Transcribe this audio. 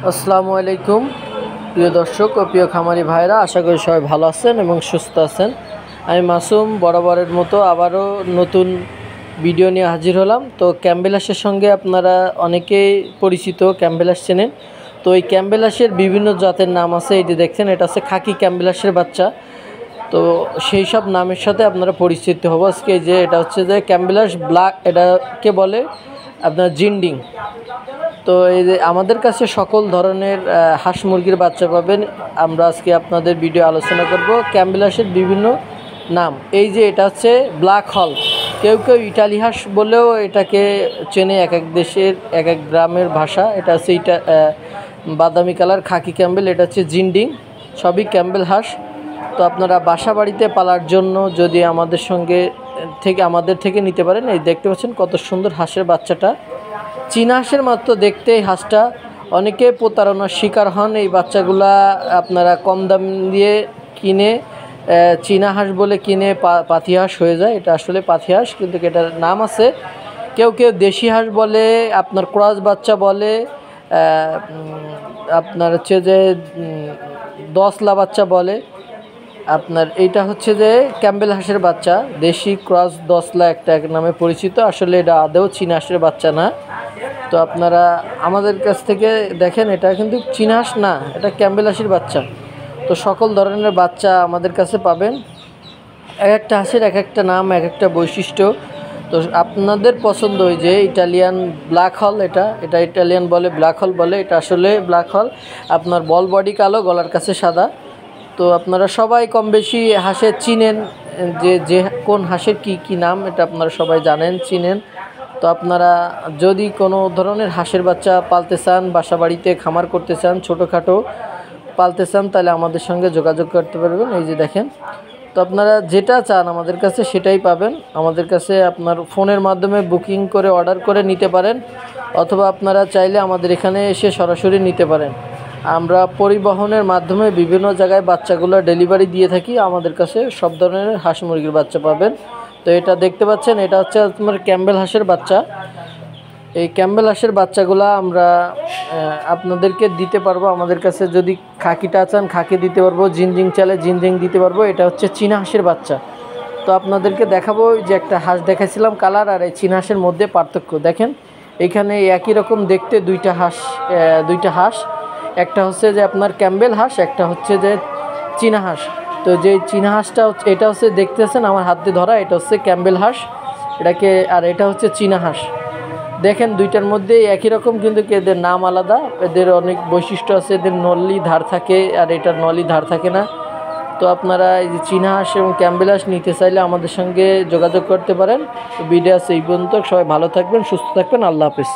আসসালামু আলাইকুম প্রিয় দর্শক ও প্রিয় খামারি ভাইরা, আশা করি সবাই ভালো আছেন এবং সুস্থ আছেন। আমি মাসুম বরাবরের মতো আবারও নতুন ভিডিও নিয়ে হাজির হলাম। তো ক্যাম্বেল হাঁসের সঙ্গে আপনারা অনেকেই পরিচিত, ক্যাম্বেল হাঁস চেনেন। তো এই ক্যাম্বেল হাঁসের বিভিন্ন জাতের নাম আছে। এই যে দেখছেন, এটা হচ্ছে খাকি ক্যাম্বেল হাঁসের বাচ্চা। তো সেই সব নামের সাথে আপনারা পরিচিত হবো আজকে। যে এটা হচ্ছে যে ক্যাম্বেল হাঁস ব্ল্যাক, এটাকে বলে আপনার জিন্ডিং। তো এই যে আমাদের কাছে সকল ধরনের হাঁস মুরগির বাচ্চা পাবেন। আমরা আজকে আপনাদের ভিডিও আলোচনা করব ক্যাম্বেল হাঁসের বিভিন্ন নাম। এই যে এটা হচ্ছে ব্ল্যাক হল, কেউ কেউ ইটালি হাঁস বলেও এটাকে চেনে, এক এক দেশের এক এক গ্রামের ভাষা। এটা হচ্ছে বাদামি কালার খাকি ক্যাম্বেল, এটা হচ্ছে জিন্ডিং, সবই ক্যাম্বেল হাঁস। তো আপনারা বাসা বাড়িতে পালার জন্য যদি আমাদের থেকে নিতে পারেন। এই দেখতে পাচ্ছেন কত সুন্দর হাঁসের বাচ্চাটা, চীনা হাঁসের মতো দেখতে এই হাঁসটা। অনেকে প্রতারণার শিকার হন। এই বাচ্চাগুলা আপনারা কম দাম দিয়ে কিনে চীনা হাঁস বলে কিনে পাতি হাঁস হয়ে যায়। এটা আসলে পাতি হাঁস, কিন্তু এটার নাম আছে। কেউ কেউ দেশি হাঁস বলে, আপনার ক্রস বাচ্চা বলে, আপনার হচ্ছে যে দশলা বাচ্চা বলে। আপনার এইটা হচ্ছে যে ক্যাম্বেল হাঁসের বাচ্চা, দেশি ক্রস দশলা একটা এক নামে পরিচিত। আসলে এটা আদৌ চীনা হাঁসের বাচ্চা না। তো আপনারা আমাদের কাছ থেকে দেখেন, এটা কিন্তু চীনা হাঁস না, এটা ক্যাম্বেল হাঁসের বাচ্চা। তো সকল ধরনের বাচ্চা আমাদের কাছে পাবেন। এক একটা হাঁসের এক একটা নাম, এক একটা বৈশিষ্ট্য। তো আপনাদের পছন্দ ওই যে ইটালিয়ান ব্ল্যাক হল, এটা ইটালিয়ান বলে, ব্ল্যাক হল বলে। এটা আসলে ব্ল্যাক হল, আপনার বল বডি কালো, গলার কাছে সাদা। তো আপনারা সবাই কম বেশি হাঁসের চিনেন, যে কোন হাঁসের কি নাম, এটা আপনারা সবাই জানেন, চিনেন। তো আপনারা যদি কোনো ধরনের হাঁসের বাচ্চা পালতে চান, বাসা বাড়িতে খামার করতে চান, ছোটোখাটো পালতে চান, তাহলে আমাদের সঙ্গে যোগাযোগ করতে পারবেন। এই যে দেখেন, তো আপনারা যেটা চান আমাদের কাছে সেটাই পাবেন। আমাদের কাছে আপনার ফোনের মাধ্যমে বুকিং করে অর্ডার করে নিতে পারেন, অথবা আপনারা চাইলে আমাদের এখানে এসে সরাসরি নিতে পারেন। আমরা পরিবহনের মাধ্যমে বিভিন্ন জায়গায় বাচ্চাগুলো ডেলিভারি দিয়ে থাকি। আমাদের কাছে সব ধরনের হাঁস মুরগির বাচ্চা পাবেন। তো এটা দেখতে পাচ্ছেন, এটা হচ্ছে আপনার ক্যাম্বেল হাঁসের বাচ্চা। এই ক্যাম্বেল হাঁসের বাচ্চাগুলো আমরা আপনাদেরকে দিতে পারবো। আমাদের কাছে যদি খাকিটা চান খাকি দিতে পারবো, জিনজিং চাইলে জিনজিং দিতে পারবো। এটা হচ্ছে চীনা হাঁসের বাচ্চা। তো আপনাদেরকে দেখাবো যে একটা হাঁস দেখাইছিলাম কালার, আর এই চীনা হাঁসের মধ্যে পার্থক্য দেখেন। এখানে একই রকম দেখতে দুইটা হাঁস, একটা হচ্ছে যে আপনার ক্যাম্বেল হাঁস, একটা হচ্ছে যে চীনা হাঁস। তো যে চীনা হাঁসটা এটা হচ্ছে দেখতেছেন আমার হাত দিয়ে ধরা, এটা হচ্ছে ক্যাম্বেল হাঁস এটাকে, আর এটা হচ্ছে চীনা হাঁস। দেখেন দুইটার মধ্যে একই রকম, কিন্তু এদের নাম আলাদা, এদের অনেক বৈশিষ্ট্য আছে। এদের নলি ধার থাকে, আর এটার নলি ধার থাকে না। তো আপনারা এই যে চীনা হাঁস এবং ক্যাম্বেল হাঁস নিতে চাইলে আমাদের সঙ্গে যোগাযোগ করতে পারেন। ভিডিও আছে এই পর্যন্ত। সবাই ভালো থাকবেন, সুস্থ থাকবেন। আল্লাহ হাফেজ।